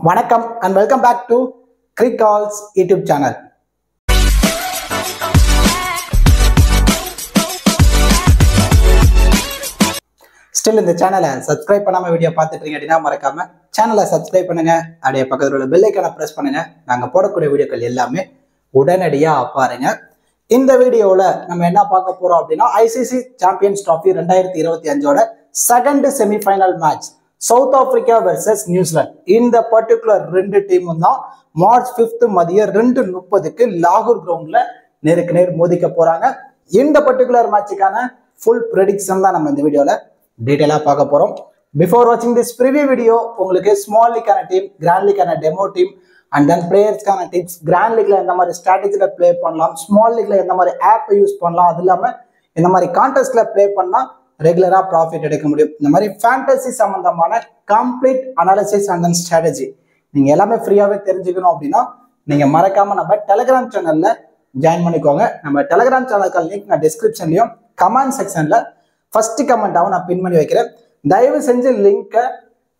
வணக்கம் and welcome back to Cricket Calls YouTube channel. Still இந்த சேனலை சப்ஸ்கிரைப் பண்ணாம வீடியோ பார்த்துட்டு இருக்கீங்க அப்படின்னா மறக்காம சேனலை சப்ஸ்கிரைப் பண்ணுங்க. அப்படியே பக்கத்துல உள்ள பெல் ஐகானை பிரஸ் பண்ணுங்க. நாங்க போடக்கூடிய வீடியோக்கள் எல்லாமே உடனடியா பாருங்க. இந்த வீடியோல நம்ம என்ன பார்க்க போறோம் அப்படின்னா ஐசிசி சாம்பியன்ஸ் டிராஃபி 2025ஓட second semifinal match south Africa versus New Zealand. இந்த பர்டிகுலர் ரெண்டு டீமும் தான் மார்ச் 5 மதியம் 2:30 லாகூர் கிரவுண்ட்ல நேருக்கு நேர் மோதிக்க போறாங்க. இந்த பர்டிகுலர் மேட்சுக்கான ஃபுல் ப்ரெடிக்ஷன் தான் நம்ம இந்த வீடியோல டீடைலா பார்க்க போறோம். பிஃபோர் வாட்சிங் திஸ் ப்ரிவியூ வீடியோ உங்களுக்கு ஸ்மால் லீக்கான டீம், கிராண்ட் லீக்கான டெமோ டீம் அண்ட் தென் பிளேயர்ஸ்க்கான டிப்ஸ், கிராண்ட் லீக்ல எந்த மாதிரி ஸ்ட்ராட்டஜில பிளே பண்ணலாம், ஸ்மால் லீக்ல எந்த மாதிரி ஆப் யூஸ் பண்ணலாம், அது இல்லாம இந்த மாதிரி கான்டெஸ்ட்ல பிளே பண்ணா ரெகுலரா ப்ராஃபிட் எடுக்க முடியும், இந்த மாதிரி ஃபேண்டசி சம்பந்தமான complete analysis and then strategy நீங்க எல்லாமே ஃப்ரீயாவே தெரிஞ்சுக்கணும் அப்படின்னா நீங்க மறக்காம நம்ம டெலிகிராம் சேனல்ல ஜாயின் பண்ணிக்கோங்க. நம்ம டெலிகிராம் சேனலுக்கு லிங்க் நான் டிஸ்கிரிப்ஷன்லயும் கமெண்ட் செக்ஷன்ல ஃபர்ஸ்ட் கமெண்டாவும் நான் பின் பண்ணி வைக்கிறேன். தயவு செஞ்சு லிங்கை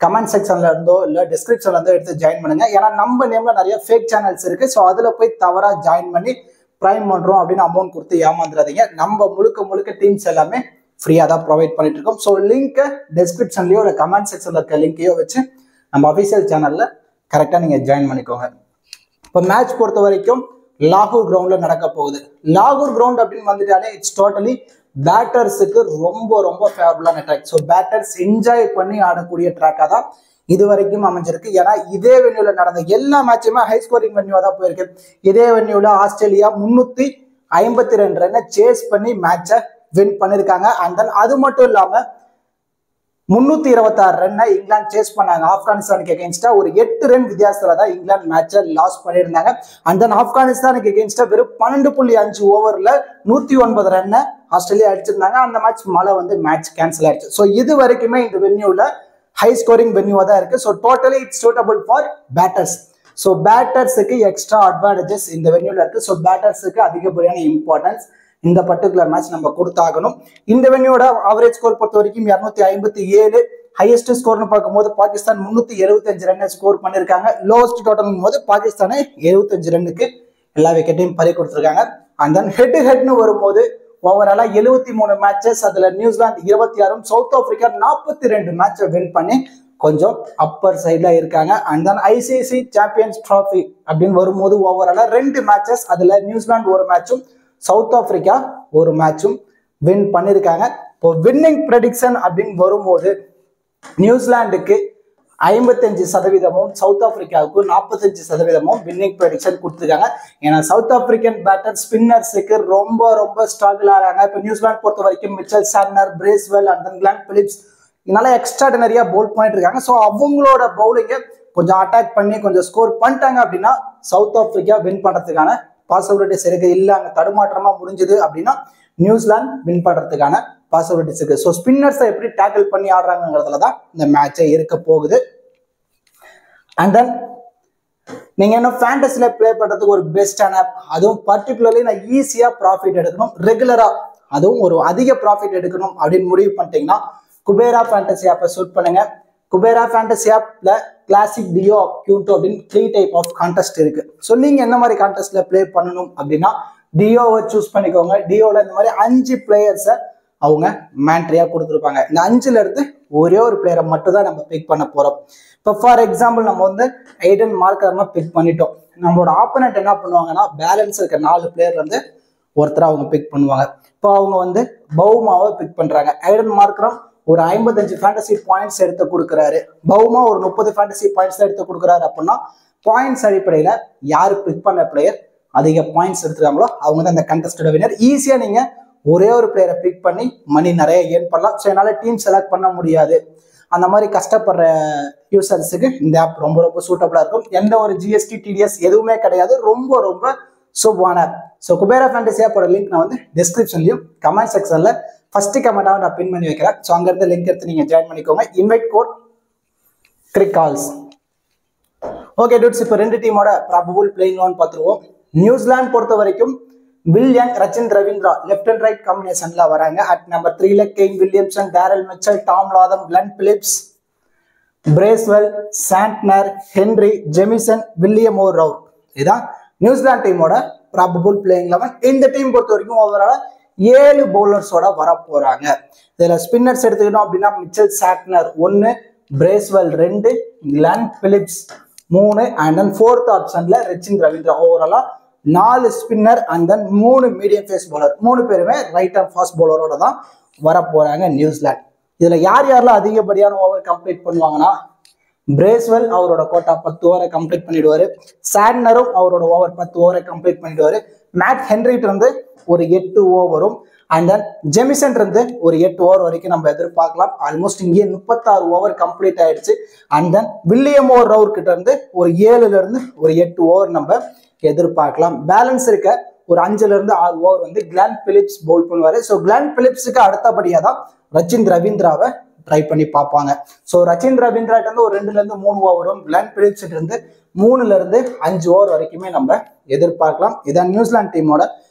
கமெண்ட் செக்ஷன்ல இருந்தோ இல்ல டிஸ்கிரிப்ஷன்ல இருந்தோ எடுத்து ஜாயின் பண்ணுங்க. ஏன்னா நம்ம நேம்ல நிறைய ஃபேக் சேனல்ஸ் இருக்கு. ஸோ அதுல போய் தவறா ஜாயின் பண்ணி ப்ரைம் பண்றோம் அப்படின்னு அமௌண்ட் கொடுத்து ஏமாந்துடாதீங்க. நம்ம முழுக்க டீம்ஸ் எல்லாமே ஃப்ரீயா தான் ப்ரொவைட் பண்ணிட்டு இருக்கோம். ஸோ லிங்கை டிஸ்கிரிப்ஷன்லயோ இல்லை கமெண்ட் செக்ஷன்ல இருக்க லிங்கையோ வச்சு நம்ம அஃபிஷியல் சேனல்ல கரெக்டா நீங்க ஜாயின் பண்ணிக்கோங்க. இப்போ மேட்ச் பொறுத்த வரைக்கும் லாகூர் கிரவுண்ட்ல நடக்க போகுது. லாகூர் கிரவுண்ட் அப்படின்னு வந்துட்டாலே இட்ஸ் டோட்டலி பேட்டர்ஸுக்கு ரொம்ப ஃபேவரபிளான ட்ராக். ஸோ பேட்டர்ஸ் என்ஜாய் பண்ணி ஆடக்கூடிய ட்ராக்கா தான் இது வரைக்கும் அமைஞ்சிருக்கு. ஏன்னா இதே வென்யூல நடந்த எல்லா மேட்சுமே ஹை ஸ்கோரிங் வென்யூவா தான் போயிருக்கு. இதே வென்யூல ஆஸ்திரேலியா 352 ரன்னை சேஸ் பண்ணி மேட்சை வின் பண்ணிருக்காங்க. அண்ட் தென் அது மட்டும் இல்லாம 326 ரன்னை இங்கிலாந்து சேஸ் பண்ணாங்க ஆப்கானிஸ்தானுக்கு எகென்ஸ்டா. ஒரு 8 ரன் வித்தியாசத்துல தான் இங்கிலாந்து மேட்சை லாஸ் பண்ணியிருந்தாங்க. அண்ட் தென் ஆப்கானிஸ்தானுக்கு எகென்ஸ்டா வெறும் 12.5 ஓவர்ல 109 ரன்னை ஆஸ்திரேலியா அடிச்சிருந்தாங்க. அந்த மேட்ச் மழை வந்து மேட்ச் கேன்சல் ஆயிடுச்சு. ஸோ இது வரைக்குமே இந்த வென்யூல ஹை ஸ்கோரிங் வென்யூவா தான் இருக்கு. So totally it's suitable for batters. So பேட்டர்ஸுக்கு எக்ஸ்ட்ரா அட்வான்டேஜஸ் இந்த வென்யூல இருக்கு. ஸோ பேட்டர்ஸுக்கு அதிகப்படியான இம்பார்ட்டன்ஸ் இந்த பர்டிகுலர் மேட்ச் நம்ம கொடுத்தாகணும். இந்த வென்யூட ஆவரேஜ் ஸ்கோர் பொறுத்த வரைக்கும் 257, ஹையஸ்ட் ஸ்கோர்னு பார்க்கும்போது பாகிஸ்தான் 375 ரன் ஸ்கோர் பண்ணிருக்காங்க. லோவஸ்ட் டோட்டல் போது பாகிஸ்தானை 75 ரன்னுக்கு எல்லா விக்கெட்டையும் பறி கொடுத்துருக்காங்க. அண்ட் தென் ஹெட்னு வரும்போது ஓவராலா 73 மேட்சஸ், அதுல நியூசிலாந்து 26, சவுத் ஆப்பிரிக்கா 42 மேட்சை வின் பண்ணி கொஞ்சம் அப்பர் சைட்ல இருக்காங்க. And then ICC champions trophy அப்படின்னு வரும்போது ஓவராலா 2 மேட்சஸ், அதுல நியூசிலாந்து ஒரு மேட்சும் சவுத் ஆப்பிரிக்கா ஒரு மேட்சும் வின் பண்ணிருக்காங்க. இப்போ வின்னிங் ப்ரெடிக்ஷன் அப்படின்னு வரும்போது நியூசிலாந்துக்கு 55%, சவுத் ஆப்பிரிக்காவுக்கு 45% வின்னிங் ப்ரெடிக்ஷன் கொடுத்துருக்காங்க. ஏன்னா சவுத் ஆப்பிரிக்கன் பேட்டர் ஸ்பின்னர்ஸுக்கு ரொம்ப ஸ்ட்ரகிள் ஆகிறாங்க. இப்போ நியூசிலாந்து பொறுத்த வரைக்கும் Mitchell Santner, Bracewell and then Glenn Phillips இதனால எக்ஸ்ட்ராடினரியா பவுல் பண்ணிட்டு இருக்காங்க. ஸோ அவங்களோட பவுலிங்கை கொஞ்சம் அட்டாக் பண்ணி கொஞ்சம் ஸ்கோர் பண்ணிட்டாங்க அப்படின்னா சவுத் ஆப்பிரிக்கா வின் பண்றதுக்கான பாசிபிலிட்டிஸ் இருக்கு. இல்ல அங்க தடுமாற்றமா முடிஞ்சது அப்படின்னா நியூசிலாந்து வின் பண்றதுக்கான பாசிபிலிட்டிஸ் இருக்கு. ஸோ ஸ்பின்னர்ஸை எப்படி டேக்கிள் பண்ணி ஆடுறாங்கிறதுல தான் இந்த மேட்சை இருக்க போகுது. அண்ட் தென் நீங்க என்ன ஃபேண்டசில பிளே பண்றதுக்கு ஒரு பெஸ்டான ஆப், அதுவும் பர்டிகுலர்லி நான் ஈஸியா ப்ராஃபிட் எடுக்கணும், ரெகுலரா அதுவும் ஒரு அதிக ப்ராஃபிட் எடுக்கணும் அப்படின்னு முடிவு பண்ணிட்டீங்கன்னா குபேரா ஃபேண்டசி ஆப்பை சூட் பண்ணுங்க. குபேரா ஃபேண்டசி ஆப்ல கிளாசிக், டியோ, கியூட்டோ அப்படின்னு 3 டைப் ஆஃப் கான்டெஸ்ட் இருக்கு. ஸோ நீங்க என்ன மாதிரி கான்டெஸ்ட்ல பிளே பண்ணணும் அப்படின்னா டியோவை சூஸ் பண்ணிக்கோங்க. டியோல இந்த மாதிரி 5 பிளேயர்ஸை அவங்க மேண்ட்ரியா கொடுத்துருப்பாங்க. இந்த 5ல இருந்து ஒரே ஒரு பிளேயரை மட்டும் தான் நம்ம பிக் பண்ண போறோம். இப்போ ஃபார் எக்ஸாம்பிள் நம்ம வந்து எய்டன் மார்க்கரை பிக் பண்ணிட்டோம். நம்மளோட ஆப்போனன்ட் என்ன பண்ணுவாங்கன்னா பேலன்ஸ் இருக்க 4 பிளேயர்ல இருந்து ஒருத்தர் அவங்க பிக் பண்ணுவாங்க. இப்போ அவங்க வந்து பவுமாவை பிக் பண்றாங்க. எய்டன் மார்க்கரம் ஒரு 55 ஃபேண்டசி பாயிண்ட்ஸ் எடுத்து கொடுக்குறாரு. பவுமா ஒரு 30 ஃபேண்டசி பாயிண்ட்ஸ் எடுத்து கொடுக்குறாரு. அப்படின்னா பாயிண்ட்ஸ் அடிப்படையில யாரு பிக் பண்ண பிளேயர் அதிக பாயிண்ட்ஸ் எடுத்துருக்காங்களோ அவங்க தான் இந்த கண்டெஸ்டோட வினர். ஈஸியா நீங்க ஒரே ஒரு பிளேயரை பிக் பண்ணி மணி நிறைய ஏர்ன் பண்ணலாம். ஸோ என்னால டீம் செலக்ட் பண்ண முடியாது, அந்த மாதிரி கஷ்டப்படுற யூசர்ஸுக்கு இந்த ஆப் ரொம்ப சூட்டபிளா இருக்கும். எந்த ஒரு ஜிஎஸ்டி, டிடிஎஸ் எதுவுமே கிடையாது. ரொம்ப சூப்பரான ஆப். ஸோ குபேரா ஃபேண்டசி ஆப்போட லிங்க் நான் வந்து டிஸ்கிரிப்ஷன்லயும் கமெண்ட் செக்ஷன்ல ஃபர்ஸ்ட் கமெண்டாக நான் பின் பண்ணி வைக்கிறேன். ஸோ அங்கிருந்து லிங்க் எடுத்து நீங்க ஜாயின் பண்ணிக்கோங்க. Invite code Cric Calls. Okay dudes, இப்போ 2 டீமோட ப்ராபபிள் பிளேயிங் லெவன் பார்த்துருவோம். நியூசிலாந்து பொறுத்த வரைக்கும் Will Young, Rachin Ravindra left and right காம்பினேஷன்ல வராங்க. அட் நம்பர் 3ல Kane Williamson, Daryl Mitchell, Tom Latham, Glenn Phillips, Bracewell, Santner, Henry, Jamieson, William O'Rourke. இதுதான் New Zealand டீமோட ப்ராபபிள் பிளேயிங் 11. இந்த டீம் பொறுத்த வரைக்கும் ஓவரால் 7 பவுலர்ஸோட வர போறாங்க. இதுல ஸ்பின்னர்ஸ் எடுத்துக்கிட்டோம் அப்படின்னா Mitchell Santner 1, Bracewell 2, Glenn Phillips 3 and then 4th ஆப்ஷன்ல ரச்சின் ரவீந்திரா. ஓவராலா 4 spinner and then 3 medium pace bowler. 3 பேருமே ரைட் ஆர்ம் ஃபாஸ்ட் பவுலரோட தான் வர போறாங்க நியூசிலாந்து. இதுல யாரெல்லாம் அதிகப்படியான ஓவர் கம்ப்ளீட் பண்ணுவாங்கன்னா பிரேஸ்வெல் அவரோட கோட்டா 10 ஓவரை கம்ப்ளீட் பண்ணிடுவாரு. சாண்ட்னரும் அவரோட ஓவர் 10 ஓவரை கம்ப்ளீட் பண்ணிடுவாரு. மேட் ஹென்ரிட் இருந்து ஒரு 8 ஓவரும் அண்ட் தென் ஜெமிசன் இருந்து ஒரு 8 ஓவர் வரைக்கும் நம்ம எதிர்பார்க்கலாம். ஆல்மோஸ்ட் இங்கே 36 ஓவர் கம்ப்ளீட் ஆயிடுச்சு. And then William O'Rourke கிட்ட இருந்து ஒரு 7ல இருந்து ஒரு 8 ஓவர் நம்ம எதிர்பார்க்கலாம். பேலன்ஸ் இருக்க ஒரு 5ல இருந்து 6 ஓவர் வந்து கிளென் பிலிப்ஸ் பவுல் பண்ணுவாரு. ஸோ கிளென் பிலிப்ஸுக்கு அடுத்தபடியா தான் ரச்சின் ரவீந்திராவை ட்ரை பண்ணி பார்ப்பாங்க. ஸோ ரச்சின் ரவீந்திராட்ட இருந்து ஒரு 2ல இருந்து 3 ஓவரும், கிளென் பிலிப்ஸ் இருந்து 3ல இருந்து 5 ஓவர் வரைக்குமே நம்ம எதிர்பார்க்கலாம். இதான் நியூசிலாந்து டீமோட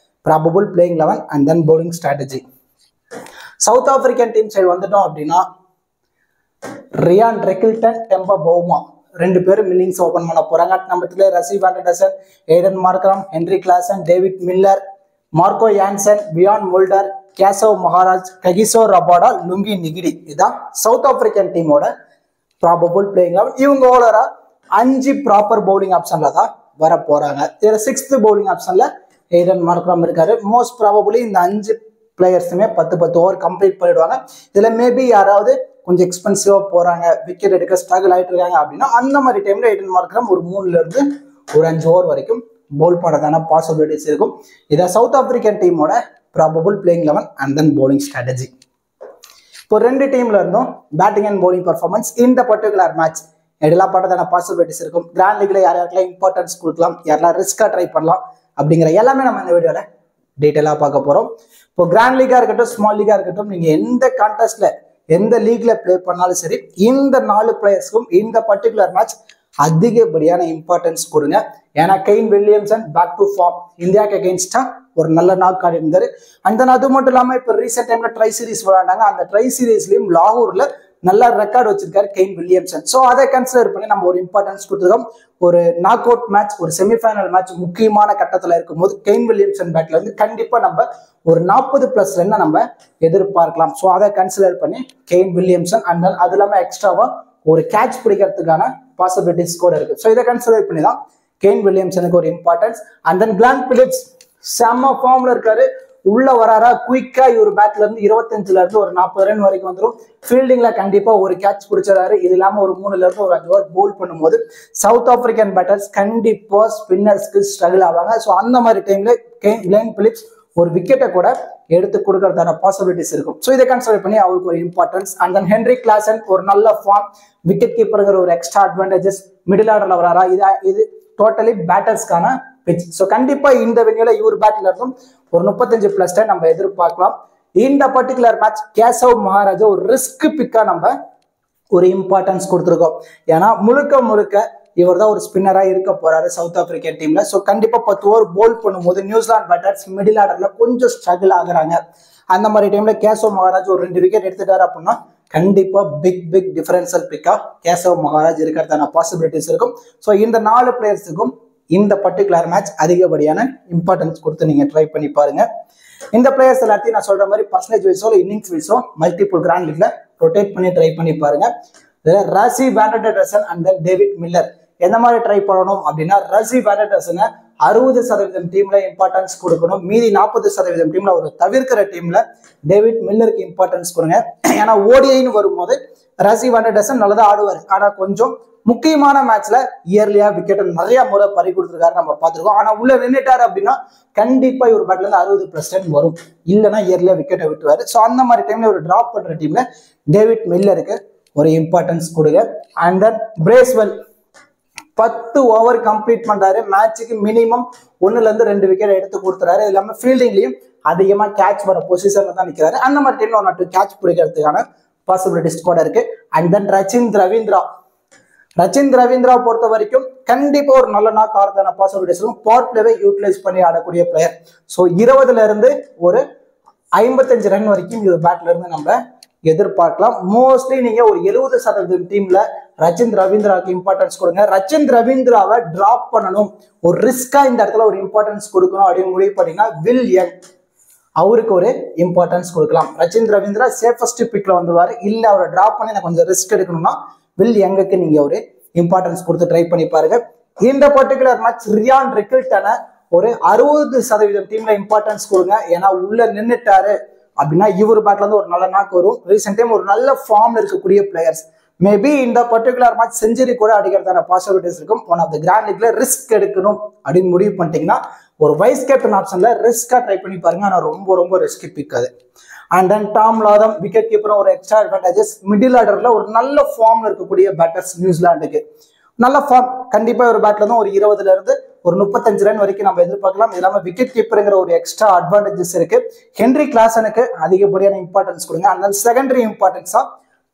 probable playing 11 and then bowling strategy. South African team side வந்துட்டோம் அப்படின்னா ரியான் ரெக்கில்டன், டெம்பா பவுமா 2 பேரும் இன்னிங்ஸ் ஓபன் பண்ண போறாங்க. Number 3 Rassie van der Dussen, Aiden Markram, Heinrich Klaasen, David Miller, Marco Jansen, Wiaan Mulder, Keshav Maharaj, Kagiso Rabada, Lungi Ngidi. இதுதான் south African டீமோட probable playing 11. இவங்க ஓவரா 5 proper bowling ஆப்ஷன்ல தான் வர போறாங்க. இதுல 6th பவுலிங் ஆப்ஷன்ல ஏடன் மார்க்ரம் இருக்காரு. மோஸ்ட் ப்ராபபிளி இந்த 5 பிளேயர்ஸுமே 10 ஓவர் கம்ப்ளீட் பண்ணிடுவாங்க. இதுல மேபி யாராவது கொஞ்சம் எக்ஸ்பென்சிவா போறாங்க, விக்கெட் எடுக்க ஸ்ட்ரகிள் ஆயிட்டு இருக்காங்க அப்படின்னா அந்த மாதிரி டைம்ல ஏடன் மார்க்ரம் ஒரு 3ல இருந்து ஒரு 5 ஓவர் வரைக்கும் பவுல் பண்ணதான பாசிபிலிட்டிஸ் இருக்கும். இதான் சவுத் ஆப்பிரிக்கன் டீமோட probable playing 11 and then bowling strategy. இப்போ 2 டீம்ல இருந்தும் பேட்டிங் அண்ட் பவுலிங் பர்ஃபார்மன்ஸ் இந்த பர்டிகுலர் மேட்ச் எடெல்லாம் பண்ணதான பாசிபிலிட்டிஸ் இருக்கும். கிராண்ட் லீக்ல யாரெல்லாம் இம்பார்ட்டன்ஸ் கொடுக்கலாம், யாரெல்லாம் ரிஸ்கா ட்ரை பண்ணலாம் அப்படிங்கிற எல்லாமே நம்ம இந்த வீடியோல டீட்டெயிலா பார்க்க போறோம். இப்போ கிராண்ட் லீகா இருக்கட்டும், ஸ்மால் லீகா இருக்கட்டும், நீங்க எந்த கான்டெஸ்ட்ல எந்த லீக்ல பிளே பண்ணாலும் சரி, இந்த 4 பிளேயர்ஸ்க்கும் இந்த பர்டிகுலர் மேட்ச் அதிகப்படியான இம்பார்ட்டன்ஸ் கொடுங்க. ஏன்னா Kane Williamson back to form, இந்தியாவுக்கு அகெயின்ஸ்டா ஒரு நல்ல நாக் ஆடி இருந்தாரு. அண்ட் தென் அது மட்டும் இல்லாம இப்ப ரீசெண்ட் டைம்ல ட்ரை சீரிஸ் விளையாண்டாங்க. அந்த ட்ரை சீரீஸ்லயும் லாகூர்ல நல்ல ரெக்கார்ட் வச்சிருக்காரு கெயின் வில்லியம்சன். ஸோ அதை கன்சிடர் பண்ணி நம்ம ஒரு இம்பார்ட்டன்ஸ் கொடுத்துருக்கோம். ஒரு நாக் அவுட் மேட்ச், ஒரு செமிஃபைனல் மேட்ச் முக்கியமான கட்டத்தில் இருக்கும்போது கெயின் வில்லியம்சன் பேட்ல இருந்து கண்டிப்பா நம்ம ஒரு 40+ ரன்னை நம்ம எதிர்பார்க்கலாம். ஸோ அதை கன்சிடர் பண்ணி கெயின் வில்லியம்சன் அண்ட் தென் அது இல்லாமல் எக்ஸ்ட்ராவா ஒரு கேட்ச் பிடிக்கிறதுக்கான பாசிபிலிட்டிஸ் கூட இருக்கு. ஸோ இதை கன்சிடர் பண்ணி தான் கெயின் வில்லியம்சனுக்கு ஒரு importance. And then Glenn Phillips செம்ம ஃபார்ம்ல இருக்காரு. உள்ள வராரா குயிக்கா இவர் பேட்ல இருந்து 25ல இருந்து ஒரு 40 ரன் வரைக்கும் வந்துடும். ஃபீல்டிங்ல கண்டிப்பா ஒரு கேட்ச் பிடிச்சாரு. இது இல்லாம ஒரு 3ல இருந்து ஒரு 5 ஓவர் போல் பண்ணும்போது சவுத் ஆப்பிரிக்கன் பேட்டர்ஸ் கண்டிப்பா ஸ்பின்னர்ஸ்க்கு ஸ்ட்ரகிள் ஆவாங்க. ஸோ அந்த மாதிரி டைம்ல கிளென் பிலிப்ஸ் ஒரு விக்கெட்டை கூட எடுத்து கொடுக்கறதான பாசிபிலிட்டிஸ் இருக்கும். ஸோ இதை கன்சிடர் பண்ணி அவருக்கு ஒரு importance. And then Henry Klaasen ஒரு நல்ல ஃபார்ம், விக்கெட் கீப்பருங்கிற ஒரு எக்ஸ்ட்ரா அட்வான்டேஜஸ், மிடில் ஆர்டர்ல வராரா, இது டோட்டலி பேட்டர்ஸ்க்கான பிச். ஸோ கண்டிப்பா இந்த வென்யூல இவர் பேட்ல இருந்தும் ஒரு 35+ ரன் நம்ம எதிர்பார்க்கலாம். இந்த பர்டிகுலர் மேட்ச் கேசவ் மகாராஜா ஒரு ரிஸ்க் பிக்கா நம்ம ஒரு இம்பார்ட்டன்ஸ் கொடுத்துருக்கோம். ஏன்னா முழுக்க இவர் தான் ஒரு ஸ்பின்னரா இருக்க போறாரு சவுத் ஆப்பிரிக்கன் டீம்ல. ஸோ கண்டிப்பா 10 ஓவர் போல் பண்ணும்போது நியூசிலாந்து பேட்டர்ஸ் மிடில் ஆர்டர்ல கொஞ்சம் ஸ்ட்ரகிள் ஆகுறாங்க. அந்த மாதிரி டைம்ல கேசவ் மகாராஜ் ஒரு 2 விக்கெட் எடுத்துட்டாரு அப்படின்னா கண்டிப்பா பிக் டிஃபரன்ஷியல் பிக்கா கேசவ் மகாராஜ் இருக்கிறதான பாசிபிலிட்டிஸ் இருக்கும். ஸோ இந்த 4 பிளேயர்ஸுக்கும் இந்த பர்டிகுலர் மேட்ச் அதிகப்படியான இம்பார்ட்டன்ஸ் கொடுத்து நீங்க ட்ரை பண்ணி பாருங்க. இந்த பிளேயர்ஸ் எல்லாத்தையும் நான் சொல்ற மாதிரி பர்சன்டேஜ் வைஸோ இன்னிங்ஸ் வைஸோ மல்டிபிள் கிராண்ட் லீக்ல ரொட்டேட் பண்ணி ட்ரை பண்ணி பாருங்க. Rassie van der Dussen and then David Miller எந்த மாதிரி ட்ரை பண்ணணும் அப்படின்னா ரசி வாண்டர்டசனை 60% டீம்ல இம்பார்ட்டன்ஸ் கொடுக்கணும். மீதி 40% டீம்ல ஒரு தவிர்க்கிற டீம்ல டேவிட் மில்லருக்கு இம்பார்ட்டன்ஸ் கொடுங்க. ஏன்னா ஓடிஐன்னு வரும்போது ரசி வாண்டர்டசன் நல்லதா ஆடுவார். ஆனா கொஞ்சம் முக்கியமான மேட்ச்ல இயர்லியா விக்கெட் நிறைய முறை பறி கொடுத்துருக்காரு நம்ம பார்த்துருக்கோம். ஆனா உள்ள நின்றுட்டாரு அப்படின்னா கண்டிப்பா இவர் பேட்ல இருந்து 60+ ரன் வரும். இல்லைன்னா இயர்லியா விக்கெட்டை விட்டுவாரு. ஸோ அந்த மாதிரி டைம்ல ஒரு டிராப் பண்ற டீம்ல டேவிட் மில்லருக்கு ஒரு இம்பார்ட்டன்ஸ் கொடுங்க. And then Bracewell 10 over complete பண்றாரு. மேட்சுக்கு மினிமம் 1ல இருந்து 2 விக்கெட் எடுத்து கொடுத்துறாரு. இது இல்லாம ஃபீல்டிங்லயும் அதிகமா கேட்ச் வர பொசிஷன்ல தான் நிற்கிறாரு. அந்த மாதிரி டைம்ல 1 2 கேட்ச் பிடிக்கிறதுக்கான பாசிபிலிட்டிஸ் கூட இருக்கு. அண்ட் தென் ரச்சின் ரவீந்திரா ரச்சின் ரவீந்திரா பொறுத்த வரைக்கும் கண்டிப்பா ஒரு நல்ல நாக் ஆறதான பாசிபிலிட்டிஸ் இருக்கும். பவர் பிளேவை யூட்டிலைஸ் பண்ணி ஆடக்கூடிய பிளேயர். ஸோ 20ல இருந்து ஒரு 55 ரன் வரைக்கும் இது பேட்ல இருந்து நம்ம எதிர்பார்க்கலாம். மோஸ்ட்லி நீங்க ஒரு 70% டீம்ல ரச்சின் ரவீந்திராவுக்கு இம்பார்ட்டன்ஸ் கொடுங்க. ரச்சின் ரவீந்திராவை டிராப் பண்ணணும், ஒரு ரிஸ்கா இந்த இடத்துல ஒரு இம்பார்ட்டன்ஸ் கொடுக்கணும் அப்படின்னு முடிவு பண்ணீங்கன்னா வில் யங் அவருக்கு ஒரு இம்பார்ட்டன்ஸ் கொடுக்கலாம். ரச்சின் ரவீந்திரா சேஃபஸ்ட் பிக்ல வந்துருவாரு. இல்ல அவரை டிராப் பண்ணி நான் கொஞ்சம் ரிஸ்க் எடுக்கணும்னா வில் யங்குக்கு நீங்க ஒரு இம்பார்ட்டன்ஸ் கொடுத்து ட்ரை பண்ணி பாருங்க. இந்த பர்டிகுலர் மேட்ச் ரியான் ரிக்கில்டனை ஒரு 60% டீம்ல இம்பார்ட்டன்ஸ் கொடுங்க. ஏன்னா உள்ள நின்னுட்டாரு அப்படின்னா இவர் பேட்ல இருந்து ஒரு நல்ல நாக் வரும். ரீசெண்ட் டைம் ஒரு நல்ல ஃபார்ம்ல இருக்கக்கூடிய பிளேயர்ஸ் மேபி இந்த பர்டிகுலர் மேட்ச் செஞ்சுரி கூட அடிக்கிறதான பாசிபிலிட்டிஸ் இருக்கும். ஒன் ஆஃப் த கிராண்ட் லீக்ல ரிஸ்க் எடுக்கணும் அப்படின்னு முடிவு பண்ணிட்டீங்கன்னா ஒரு வைஸ் கேப்டன் ஆப்ஷன்ல ரிஸ்கா ட்ரை பண்ணி பாருங்க. ஆனா ரொம்ப ரொம்ப ரிஸ்கி பிக் அது. And then Tom Latham wicket keeper ஒரு எக்ஸ்ட்ரா அட்வான்டேஜஸ். மிடில் ஆர்டர்ல ஒரு நல்ல ஃபார்ம்ல இருக்கக்கூடிய பேட்டர்ஸ் நியூசிலாந்துக்கு நல்ல ஃபார்ம். கண்டிப்பா ஒரு பேட்ல இருந்து ஒரு 20ல இருந்து ஒரு 35 ரன் வரைக்கும் நம்ம எதிர்பார்க்கலாம். இது இல்லாம விக்கெட் கீப்பருங்கிற ஒரு எக்ஸ்ட்ரா அட்வான்டேஜஸ் இருக்கு. ஹென்ரி கிளாசனுக்கு அதிகப்படியான இம்பார்ட்டன்ஸ் கொடுங்க. அண்ட் தென் செகண்டரி இம்பார்ட்டன்ஸா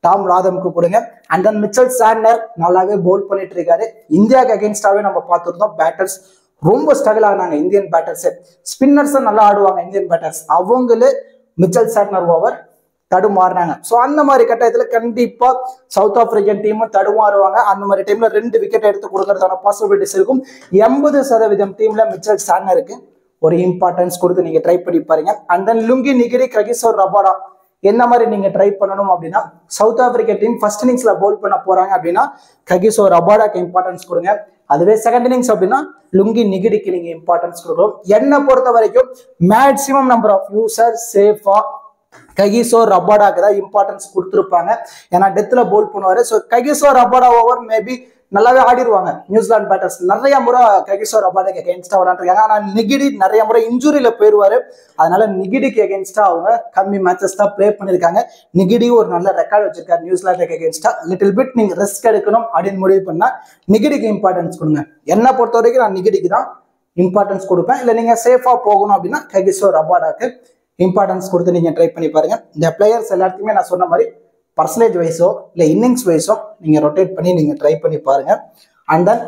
டாம் லாதமுக்கு கொடுங்க. அண்ட் தென் மிச்சல் சாண்டர் நல்லாவே போல் பண்ணிட்டு இருக்காரு. இந்தியாவுக்கு அகேன்ஸ்டாவே நம்ம பார்த்துருந்தோம் பேட்டர்ஸ் ரொம்ப ஸ்ட்ரகிள் ஆனாங்க இந்தியன் பேட்டர்ஸ். ஸ்பின்னர்ஸ் நல்லா ஆடுவாங்க இந்தியன் பேட்டர்ஸ், அவங்களே மிச்சல் சாண்டர் ஓவர் தடுமாறுறாங்க. ஸோ அந்த மாதிரி கட்டத்துல கண்டிப்பா சவுத் ஆப்பிரிக்கன் டீமும் தடுமாறுவாங்க. அந்த மாதிரி டைம்ல 2 விக்கெட் எடுத்து கொடுக்கறதான பாசிபிலிட்டிஸ் இருக்கும். 80% டீம்ல மிச்சல் சாண்டருக்கு ஒரு இம்பார்ட்டன்ஸ் கொடுத்து நீங்க ட்ரை பண்ணி பாருங்க. அண்ட் தென் லுங்கி நிகிரி ககிசோர் ரபாடா என்ன மாதிரி நீங்க ட்ரை பண்ணணும் அப்படின்னா சவுத் ஆப்பிரிக்கா டீம் ஃபர்ஸ்ட் இன்னிங்ஸ்ல பவுல் பண்ண போறாங்க அப்படின்னா ககிசோர் ரபாடாக்கு இம்பார்ட்டன்ஸ் கொடுங்க. அதுவே செகண்ட் இன்னிங்ஸ் அப்படின்னா லுங்கி நிகிடிக்கு நீங்க இம்பார்ட்டன்ஸ் கொடுக்கணும். என்னை பொறுத்த வரைக்கும் மேக்சிமம் நம்பர் ஆஃப் யூசர் சேஃபா ககிசோ ரபாடாக்கு தான் இம்பார்ட்டன்ஸ் கொடுத்துருப்பாங்க. ஏன்னா டெத்ல போல் பண்ணுவாரு. So Kagiso Rabada over maybe நல்லாவே ஆடிடுவாங்க நியூசிலாந்து பேட்டர்ஸ். நிறைய முறை ககிசோ ரபாடாக்கு அகேன்ஸ்டா விளையாண்டுருக்காங்க. ஆனால் நிகிடி நிறைய முறை இன்ஜுரியில போயிடுவாரு. அதனால நிகிடிக்கு அகேன்ஸ்டா அவங்க கம்மி மேட்சஸ் தான் பிளே பண்ணிருக்காங்க. நிகிடி ஒரு நல்ல ரெக்கார்ட் வச்சிருக்காரு நியூசிலாந்துக்கு அகேன்ஸ்டா. லிட்டில் பிட் நீங்க ரிஸ்க் எடுக்கணும் அப்படின்னு முடிவு பண்ணா நிகிடிக்கு இம்பார்ட்டன்ஸ் கொடுங்க. என்னை பொறுத்த வரைக்கும் நான் நிகிடிக்கு தான் இம்பார்ட்டன்ஸ் கொடுப்பேன். இல்லை நீங்க சேஃபா போகணும் அப்படின்னா ககிசோ ரபாடாக்கு இம்பார்ட்டன்ஸ் கொடுத்து நீங்க ட்ரை பண்ணி பாருங்க. இந்த பிளேயர்ஸ் எல்லாத்தையுமே நான் சொன்ன மாதிரி பர்சன்டேஜ் வைஸோ இல்லை இன்னிங்ஸ் வைஸோ நீங்க ரொட்டேட் பண்ணி நீங்க ட்ரை பண்ணி பாருங்க. அண்ட் தென்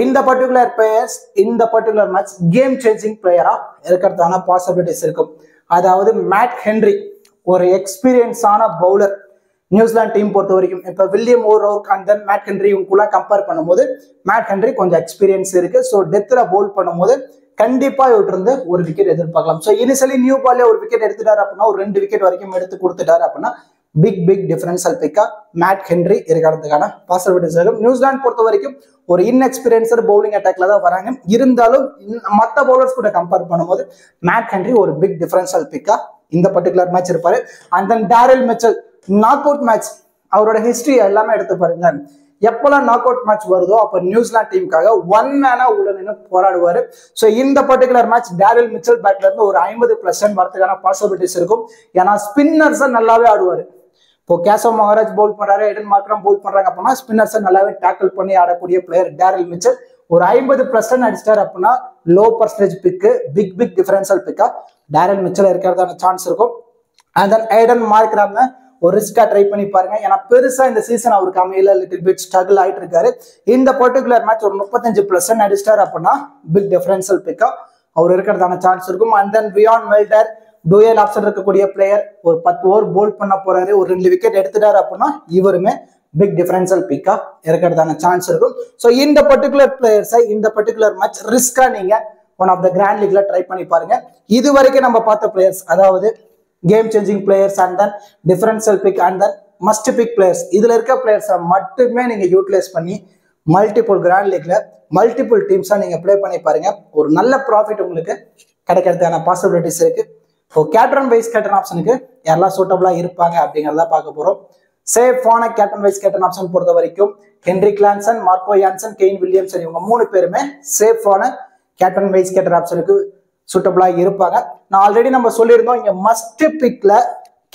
இந்த பர்டிகுலர் பிளேயர்ஸ் இந்த பர்டிகுலர் மேட்ச் கேம் சேஞ்சிங் பிளேயரா இருக்கிறதான பாசிபிலிட்டிஸ் இருக்கும். அதாவது மேட் ஹென்ரி ஒரு எக்ஸ்பீரியன்ஸான பவுலர் நியூசிலாந்து டீம் பொறுத்த வரைக்கும். இப்போ William O'Rourke and then Matt Henry இவங்க கம்பேர் பண்ணும்போது மேட் ஹென்ரி கொஞ்சம் எக்ஸ்பீரியன்ஸ் இருக்கு. ஸோ டெத்ல பவுல் பண்ணும்போது கண்டிப்பா இவற்றிருந்து ஒரு விக்கெட் எதிர்பார்க்கலாம். ஸோ இனிஷியலி நியூ பால்ல ஒரு விக்கெட் எடுத்துட்டாரு அப்படின்னா ஒரு 2 விக்கெட் வரைக்கும் எடுத்து கொடுத்துட்டாரு அப்படின்னா பிக் டிஃபரன்ஷியல் பிக்கா மேட் ஹென்ரி இருக்கிறதுக்கான பாசிபிலிட்டிஸ் இருக்கும். நியூசிலாந்து பொறுத்த வரைக்கும் ஒரு இன்எக்ஸ்பீரியன்ஸ்டு பவுலிங் அட்டாக்ல தான் வராங்க. இருந்தாலும் மற்ற பவுலர்ஸ் கூட கம்பேர் பண்ணும்போது மேட் ஹென்ரி ஒரு பிக் டிஃபரன்ஷியல் பிக்கா இந்த பர்டிகுலர் மேட்ச் இருப்பாரு. And then Daryl Mitchell knock out match அவரோட ஹிஸ்டரி எல்லாமே எடுத்து பாருங்க. எப்பெல்லாம் நாக் அவுட் மேட்ச் வருதோ அப்ப நியூசிலாந்து டீமுக்காக ஒன் மேனா உள்ள நின்று போராடுவாரு. ஸோ இந்த பர்டிகுலர் மேட்ச் டேரில் மிச்சல் பேட்ல இருந்து ஒரு 50% வரதுக்கான பாசிபிலிட்டிஸ் இருக்கும். ஏன்னா ஸ்பின்னர்ஸ் நல்லாவே ஆடுவாரு. இப்போ கேசவ் மகாராஜ் பவுல் பண்றாரு, எடன் மார்க்ரம் பவுல் பண்றாங்க அப்படின்னா ஸ்பின்னர்ஸ் நல்லாவே டேக்கிள் பண்ணி ஆடக்கூடிய பிளேயர் டேரில் மிச்சல். ஒரு 50% அடிச்சிட்டாரு அப்படின்னா லோ பர்சன்டேஜ் பிக்கு பிக் டிஃபரன்ஷியல் பிக்கா டேரில் மிச்சல் இருக்கிறதான சான்ஸ் இருக்கும். அண்ட் தென் எடன் மார்க்ரம் ஒரு ரிஸ்கா ட்ரை பண்ணி பாருங்க. ஏன்னா பெருசா இந்த சீசன் அவருக்கு அமையல, லிட்டில் பிட் ஸ்ட்ரகிள் ஆயிட்டு இருக்காரு. இந்த பர்டிகுலர் மேட்ச் ஒரு 35% அடிச்சிட்டாரு அப்படின்னா பிக் டிஃபரன்ஷியல் பிக்கா அவர் இருக்கிறதான சான்ஸ் இருக்கும். அண்ட் தென் பியாண்ட் மெல்டர் டூயல் ஆப்ஷன் இருக்கக்கூடிய பிளேயர் ஒரு 10 ஓவர் போல் பண்ண போறாரு, ஒரு 2 விக்கெட் எடுத்துட்டாரு அப்படின்னா இவருமே பிக் டிஃபரன்ஷியல் பிக்கா இருக்கிறதான சான்ஸ் இருக்கும். ஸோ இந்த பர்டிகுலர் பிளேயர்ஸை இந்த பர்டிகுலர் மேட்ச் ரிஸ்கா நீங்க ஒன் ஆஃப் த கிராண்ட் லீக்ல ட்ரை பண்ணி பாருங்க. இது வரைக்கும் நம்ம பார்த்த பிளேயர்ஸ் அதாவது game changing players and then differential pick and then must pick players இதுல இருக்க பிளேயர்ஸை மட்டுமே நீங்க யூட்டிலைஸ் பண்ணி மல்டிபிள் கிராண்ட் லீக்ல மல்டிபிள் டீம்ஸா நீங்க பிளே பண்ணி பாருங்க. ஒரு நல்ல ப்ராஃபிட் உங்களுக்கு கிடைக்கிறதுக்கான பாசிபிலிட்டிஸ் இருக்கு. இப்போ கேப்டன் வைஸ் கேப்டன் ஆப்ஷனுக்கு யாரெல்லாம் சூட்டபிளா இருப்பாங்க அப்படிங்கிறத பார்க்க போறோம். சேஃபான கேப்டன் வைஸ் கேப்டன் ஆப்ஷன் பொறுத்த வரைக்கும் Heinrich Klaasen, Marco Jansen, Kane Williamson இவங்க 3 பேருமே சேஃபான கேப்டன் வைஸ் கேப்டன் ஆப்ஷனுக்கு சூட்டபிளா இருப்பாங்க. நான் ஆல்ரெடி நம்ம சொல்லியிருந்தோம் இங்க மஸ்ட் பிக்ல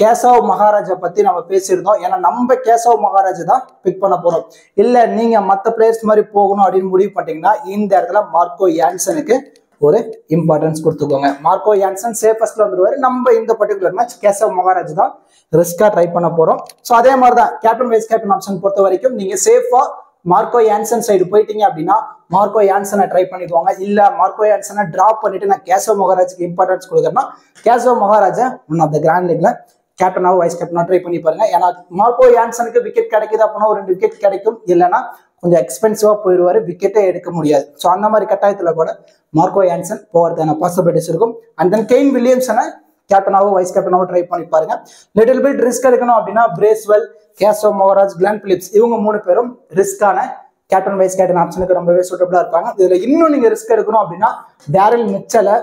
கேசவ் மகாராஜை பத்தி நம்ம பேசியிருந்தோம். ஏன்னா நம்ம கேசவ் மகாராஜ் தான் பிக் பண்ண போறோம். இல்ல நீங்க மற்ற பிளேயர்ஸ் மாதிரி போகணும் அப்படின்னு முடிவு பண்ணிட்டீங்கன்னா இந்த இடத்துல மார்க்கோ யான்சனுக்கு ஒரு இம்பார்ட்டன்ஸ் கொடுத்துக்கோங்க. மார்க்கோ யான்சன் சேஃபஸ்ட்ல வந்துருவாரு. நம்ம இந்த பர்டிகுலர் மேட்ச் கேசவ் மகாராஜ் தான் ரிஸ்கா ட்ரை பண்ண போறோம். ஸோ அதே மாதிரி தான் கேப்டன் வைஸ் கேப்டன் ஆப்ஷன் பொறுத்த வரைக்கும் நீங்க சேஃபா மார்க்கோ யான்சன் சைடு போயிட்டீங்க அப்படின்னா மார்க்கோ யான்சனை ட்ரை பண்ணிடுவாங்க. இல்ல மார்க்கோ யான்சனை டிராப் பண்ணிட்டு நான் கேசவ் மகாராஜுக்கு இம்பார்ட்டன்ஸ் கொடுக்குறேன்னா கேசவ் மகாராஜா ஒன் ஆஃப் த கிராண்ட் லீக்ல கேப்டனாவோ வைஸ் கேப்டனாக ட்ரை பண்ணி பாருங்க. ஏன்னா மார்க்கோ யான்சனுக்கு விக்கெட் கிடைக்குது அப்படின்னா ஒரு 2 விக்கெட் கிடைக்கும், இல்லைன்னா கொஞ்சம் எக்ஸ்பென்சிவா போயிடுவாரு, விக்கெட்டே எடுக்க முடியாது. ஸோ அந்த மாதிரி கட்டாயத்துல கூட மார்க்கோ யான்சன் போகிறதுக்கான பாசிபிலிட்டிஸ் இருக்கும். அண்ட் தென் கெயின் வில்லியம்சனை கேப்டனாவோ வைஸ் கேப்டனாவோ ட்ரை பண்ணி பாருங்க. லிட்டில் பிட் ரிஸ்க் எடுக்கணும் அப்படின்னா Bracewell, Keshav Maharaj, Glenn Phillips இவங்க 3 பேரும் ரிஸ்கான கேப்டன் வைஸ் கேப்டன் ஆப்ஷனுக்கு ரொம்பவே சூட்டபிளா இருப்பாங்க. இதுல இன்னும் நீங்க ரிஸ்க் எடுக்கணும் அப்படின்னா டேரில் மிச்சலை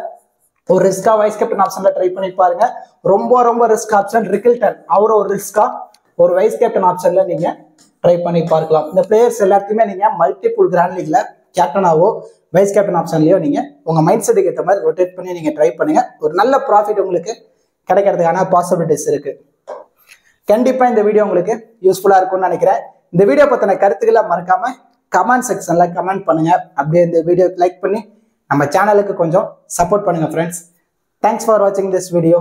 ஒரு ரிஸ்கா வைஸ் கேப்டன் ஆப்ஷன்ல ட்ரை பண்ணி பாருங்க. ரொம்ப ரிஸ்க் ஆப்ஷன் ரிக்கில்டன், அவரை ஒரு ரிஸ்கா ஒரு வைஸ் கேப்டன் ஆப்ஷன்ல நீங்க ட்ரை பண்ணி பார்க்கலாம். இந்த பிளேயர்ஸ் எல்லாத்தையுமே நீங்க மல்டிபிள் கிராண்ட் லீக்ல கேப்டனாவோ வைஸ் கேப்டன் ஆப்ஷன்லயோ நீங்க உங்க மைண்ட் செட்டுக்கு ஏற்ற மாதிரி ரொட்டேட் பண்ணி நீங்க ட்ரை பண்ணுங்க. ஒரு நல்ல ப்ராஃபிட் உங்களுக்கு கிடைக்கிறதுக்கான பாசிபிலிட்டிஸ் இருக்கு. கண்டிப்பா இந்த வீடியோ உங்களுக்கு யூஸ்ஃபுல்லா இருக்கும்னு நினைக்கிறேன். இந்த வீடியோ பத்தின கருத்துக்களை மறக்காம கமெண்ட் செக்ஷன்ல கமெண்ட் பண்ணுங்க. அப்படியே இந்த வீடியோ லைக் பண்ணி நம்ம சேனலுக்கு கொஞ்சம் சப்போர்ட் பண்ணுங்க ஃப்ரெண்ட்ஸ். தேங்க்ஸ் ஃபார் வாட்சிங் திஸ் வீடியோ.